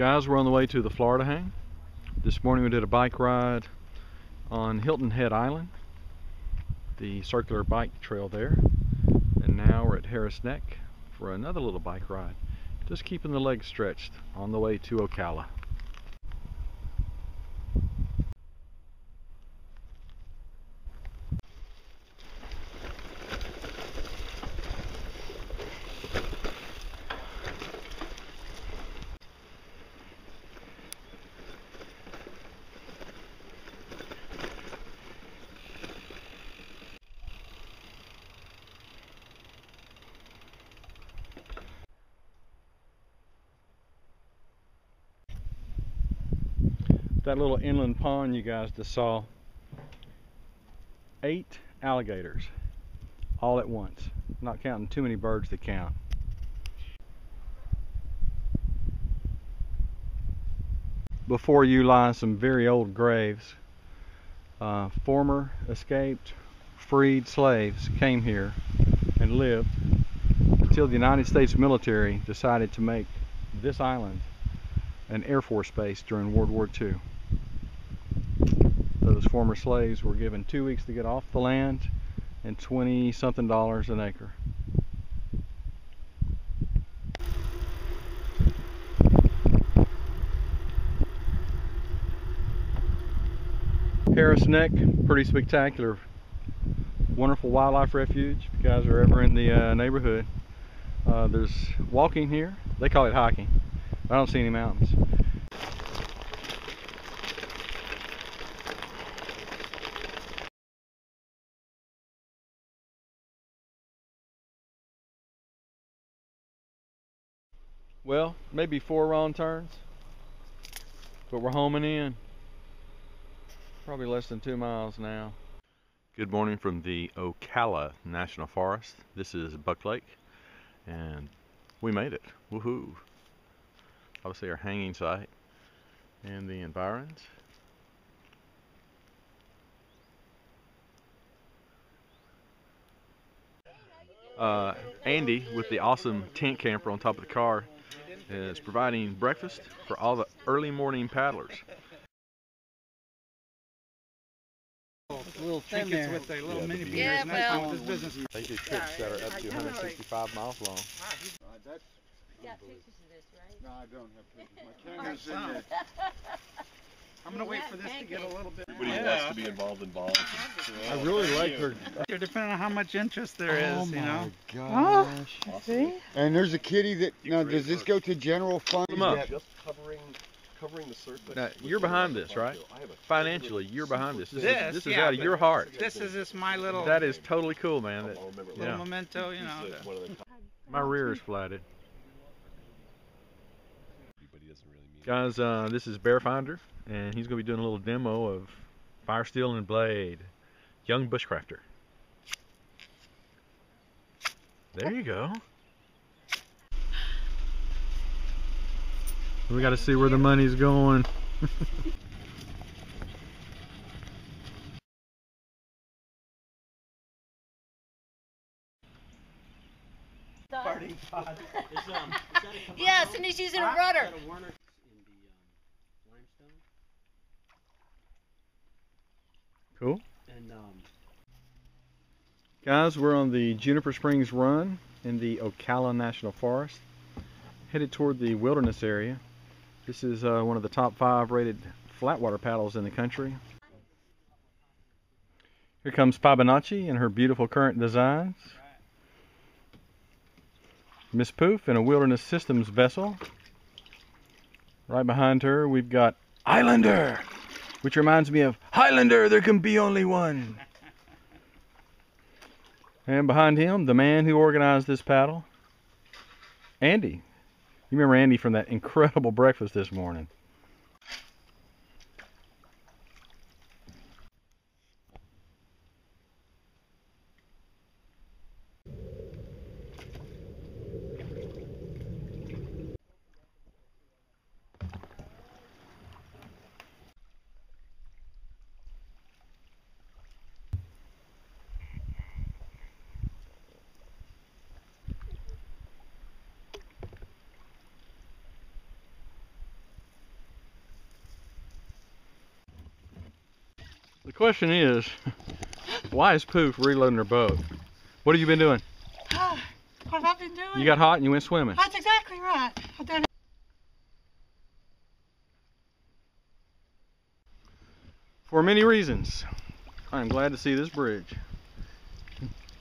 Guys, we're on the way to the Florida Hang. This morning we did a bike ride on Hilton Head Island, the circular bike trail there, and now we're at Harris Neck for another little bike ride, just keeping the legs stretched on the way to Ocala. That little inland pond you guys just saw, 8 alligators all at once, not counting too many birds to count. Before you lie some very old graves. Former escaped freed slaves came here and lived until the United States military decided to make this island an Air Force base during World War II. Those former slaves were given 2 weeks to get off the land and $20-something an acre. Harris Neck, pretty spectacular, wonderful wildlife refuge. If you guys are ever in the neighborhood, there's walking here. They call it hiking. I don't see any mountains. Well, maybe 4 wrong turns, but we're homing in. Probably less than 2 miles now. Good morning from the Ocala National Forest. This is Buck Lake, and we made it. Woohoo! Obviously our hanging site and the environs. Andy with the awesome tent camper on top of the car is providing breakfast for all the early morning paddlers. Little trinkets with the little mini beers. Yeah, well, this business. They do trips that are up to 165 miles long. You got pictures of this, right? No, I don't have pictures. My camera's in there. I'm gonna wait for this to get a little bit. Everybody wants to be involved. I really like her. Depending on how much interest there is, you know. Oh my gosh. Oh, see? And there's a kitty that, now does this go to general fund? Come up. Just covering the surface. Now, you're behind this, right? Financially, you're behind this. This is yeah, out of your heart. This is just my little. That is totally cool, man. little memento, you know. My rear is flatted. Guys, this is Bear Finder, and he's going to be doing a little demo of Fire Steel and Blade, Young Bushcrafter. There you go. We got to see where the money's going. Yes, and he's using a rudder. Cool. Guys, we're on the Juniper Springs run in the Ocala National Forest, headed toward the wilderness area. This is one of the top 5 rated flatwater paddles in the country. Here comes Fibonacci and her beautiful current designs. Miss Poof in a Wilderness Systems vessel. Right behind her we've got Islander, which reminds me of Highlander, there can be only one. And behind him, the man who organized this paddle, Andy. You remember Andy from that incredible breakfast this morning. The question is, why is Poof reloading her boat? What have you been doing? What have I been doing? You got hot and you went swimming. That's exactly right. I've done it. For many reasons, I'm glad to see this bridge.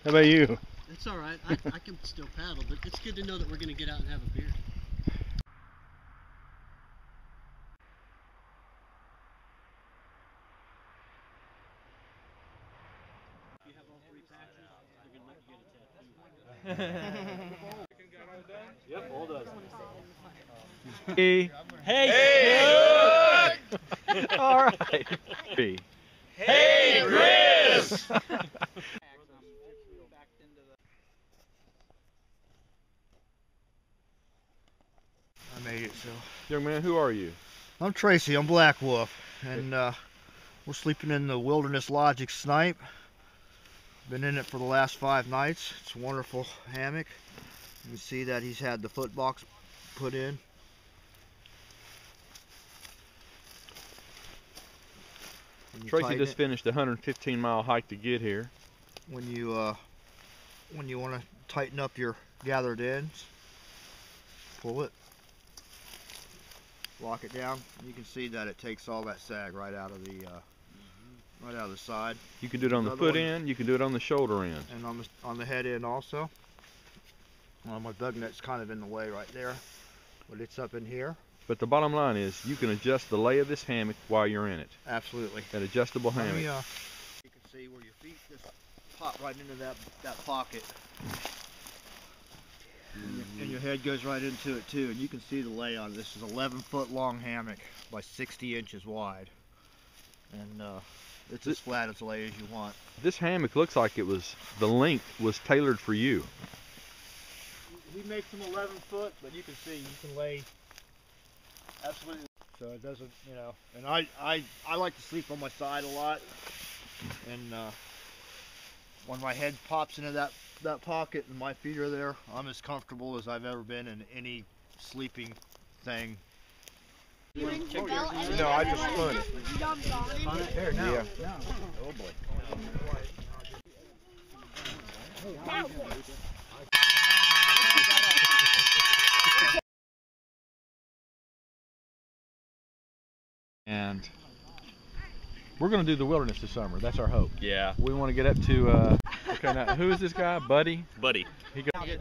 How about you? It's all right. I can still paddle, but it's good to know that we're going to get out and have a beer. If you have all 3 patches, they're going to let you get a tattoo. Yep, all done. Hey. Hey! All right. Hey. Hey, Chris! I made it, so. Young man, who are you? I'm Tracy, I'm Black Wolf, and we're sleeping in the Wilderness Logic Snipe. Been in it for the last 5 nights. It's a wonderful hammock. You can see that he's had the foot box put in. Tracy just finished a 115-mile hike to get here. When you want to tighten up your gathered ends, pull it, lock it down. You can see that it takes all that sag right out of the side. You can do it on the foot end, you can do it on the shoulder end. And on the head end also. Well, my bug net's kind of in the way right there, but it's up in here. But the bottom line is, you can adjust the lay of this hammock while you're in it. Absolutely. An adjustable hammock. You can see where your feet just pop right into that pocket. And your head goes right into it too. And you can see the lay on it. This is 11-foot long hammock by 60 inches wide. And it's as flat as lay as you want. This hammock looks like the length was tailored for you. He makes them 11 foot, but you can see you can lay absolutely. So it doesn't, and I like to sleep on my side a lot. And when my head pops into that pocket and my feet are there, I'm as comfortable as I've ever been in any sleeping thing. You ring your bell and No, I just spun it. Spun it? There, now. Yeah. No. Oh boy. And we're going to do the wilderness this summer. That's our hope. Yeah. We want to get up to, okay, now, who is this guy? Buddy? Buddy. He got, I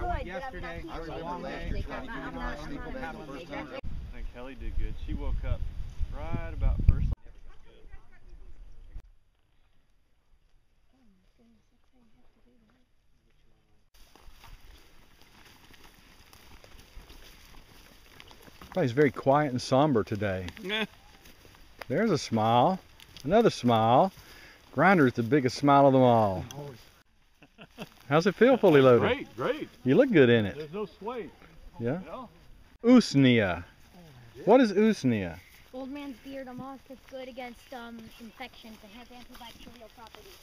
went yesterday. It was a long day. I think Kelly did good. She woke up right about first. Everybody's very quiet and somber today. There's a smile. Another smile. Grinder's the biggest smile of them all. How's it feel fully loaded? Great, great. You look good in it. There's no sway. Yeah? You know? Usnea. What is usnea? Old man's beard almost is good against infections. It has antibacterial properties.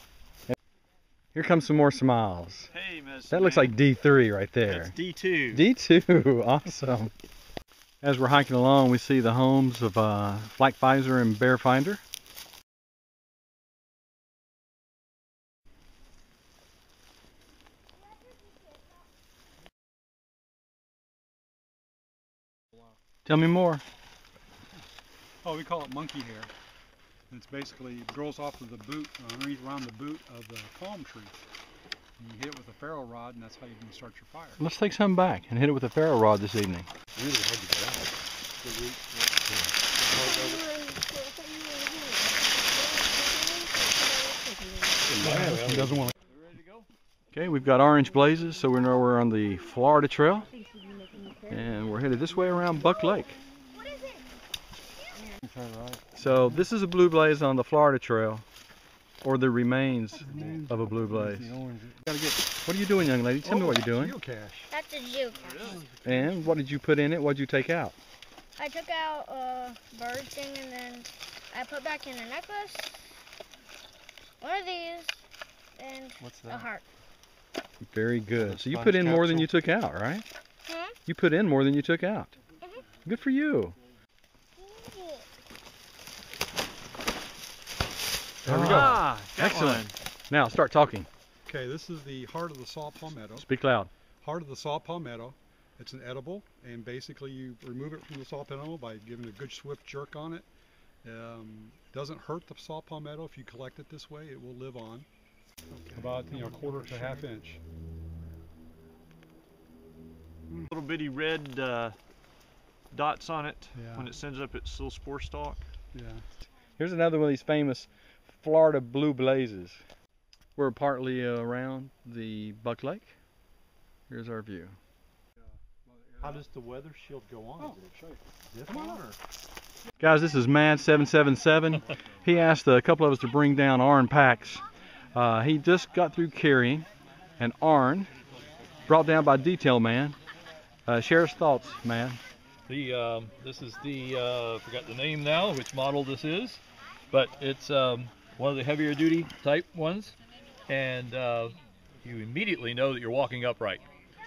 Here comes some more smiles. Hey, Miss. That looks like D3 right there. That's D2. D2, awesome. As we're hiking along, we see the homes of Flak Pfizer and Bear Finder. Tell me more. Oh, we call it monkey hair. It's basically, it grows off of the boot, underneath around the boot of the palm tree. And you hit it with a ferro rod, and that's how you can start your fire. Let's take some back and hit it with a ferro rod this evening. Really hard to get out. He doesn't want to. Okay, we've got orange blazes, so we know we're on the Florida Trail. And we're headed this way around Buck Lake. So this is a blue blaze on the Florida Trail, or the remains of a blue blaze. What are you doing, young lady? Tell me what you're doing. That's a geocache. And what did you put in it? What did you take out? I took out a bird thing and then I put back in a necklace, one of these, and a heart. Very good. So you put in more than you took out, right? You put in more than you took out. Good for you. There we go. Got Excellent. one. Now start talking. Okay, this is the heart of the saw palmetto. Speak loud. Heart of the saw palmetto. It's an edible, and basically you remove it from the saw palmetto by giving a good swift jerk on it. It doesn't hurt the saw palmetto if you collect it this way. It will live on. About a quarter to half inch. Little bitty red dots on it Yeah. when it sends up its little spore stalk. Yeah. Here's another one of these famous Florida blue blazes. We're partly around the Buck Lake. Here's our view. How does the weather shield go on? Come on. Guys, this is Mad777. He asked a couple of us to bring down Arn packs. He just got through carrying an Arn brought down by Detail Man. Share his thoughts, man. This is the forgot the name now, which model this is, but it's one of the heavier duty type ones, and you immediately know that you're walking upright.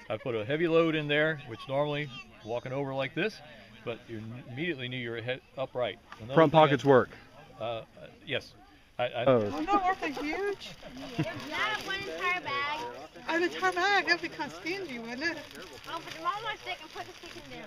I put a heavy load in there, which normally walking over like this, but you immediately knew you're upright. Front pockets work. Yes. Oh, no, aren't they huge? Yeah, one entire bag. An entire bag, that'd be kind of stingy, wouldn't it? Oh, but the mom my stick and put the stick in there.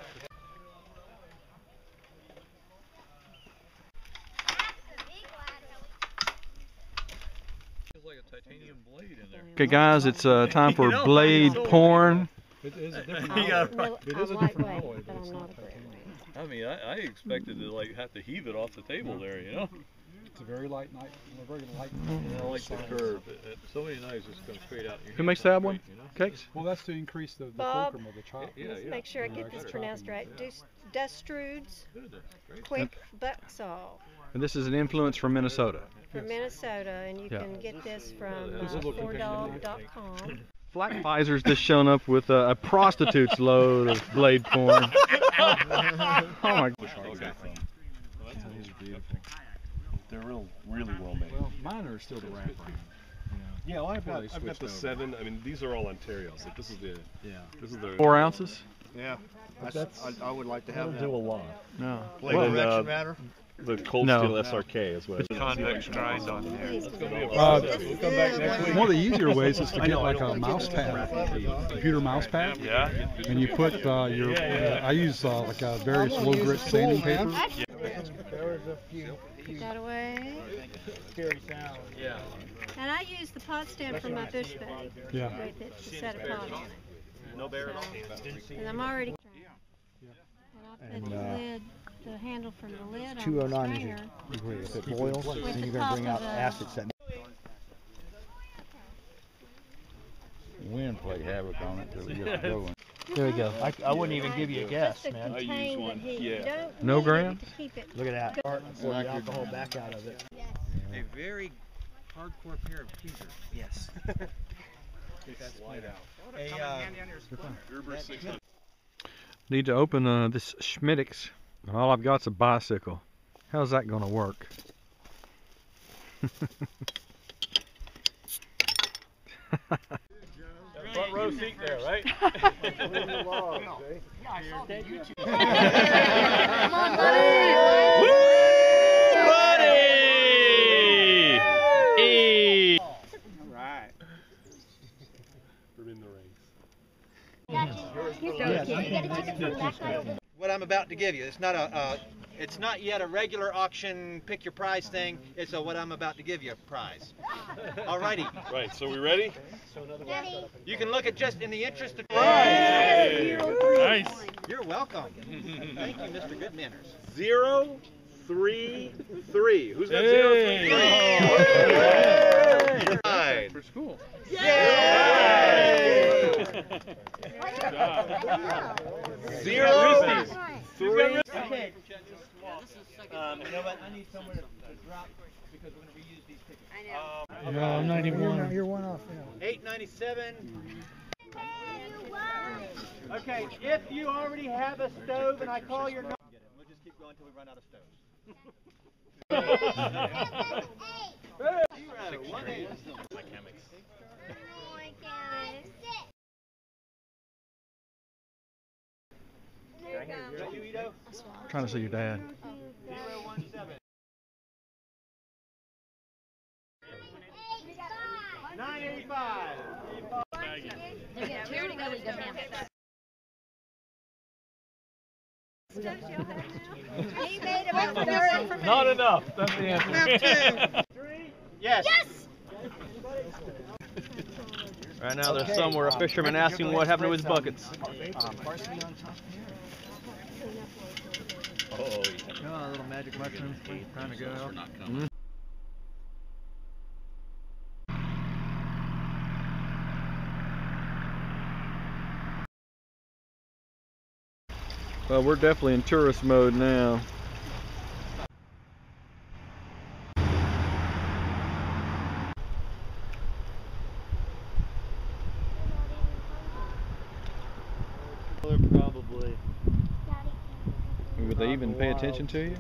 Feels like a titanium blade in there. Okay, guys, it's time for blade porn. It is a different Yeah, alloy. right. It is a different alloy, but it's not titanium. I mean, I expected to like have to heave it off the table there, you know. It's a very light knife. Very light. I like the curve. So many knives just come straight out. Who makes that one? Cakes? Well, that's to increase the Bob, fulcrum of the chop. let's make sure I get this pronounced right. Dustrude's Quick Buck Saw And this is an influence from Minnesota. from Minnesota, and you Yeah. can get this from fourdog.com. Flat Pfizer's just shown up with a prostitute's load of blade porn. Oh my God. They're really well made. Well, mine are still the ramp brand. Yeah, well, I've got the 7. I mean, these are all Ontario's. Like, this is the 4 ounces? Yeah. I would like to have that. do a lot. No. Blade direction matter? The Cold No. Steel SRK as well. Convex grind on there. We'll come back next week. One of the easier ways is to get like a mouse pad, computer mouse pad. Yeah. And you put your, I use like a various low grit sanding paper. Put that away. Yeah. And I use the pot stand for my fish bag. Yeah. Right there, to set a pot on it. No barrel. And I'm already. And I'll put the lid, the handle from the lid on the strainer. If it boils, With then the you're going top to bring out of the- acids that Wind play havoc on it till we get it going. There we go. I wouldn't even give you a guess, Just to man. contain the heat. You don't No need grams? it to keep it. Look at that. Start and pull the alcohol back out of it. A very hardcore pair of tweezers. Yes. Slide out. Need to open this Schmittix. All I've got's a bicycle. How's that gonna work? Front row seat there, right? Come on, buddy! Right. We're in the race. What I'm about to give you, it's not yet a regular auction pick your prize thing. It's a what I'm about to give you prize. Alrighty. Right, so we ready? You can look at just in the interest of Nice. You're welcome. Thank you, Mr. Good Manners. 0, 3, 3. Who's got Hey. 0, 3? 9. For school. Yay! 0, 3. Okay. You know what? I need somewhere to drop because we're going to reuse these tickets. I know. I'm not even one. You're one off. $8.97. Okay, if you already have a stove and I call your number, we'll just keep going until we run out of stoves. You're out of 1-8. Trying to see your dad. 017. He made about 30. Not enough. That's the answer. Yes. Yes! Right now there's somewhere a fisherman asking what happened to his buckets. Oh, Oh, little magic mushrooms trying to go out. Well, we're definitely in tourist mode now. Probably. Would they even pay attention to you?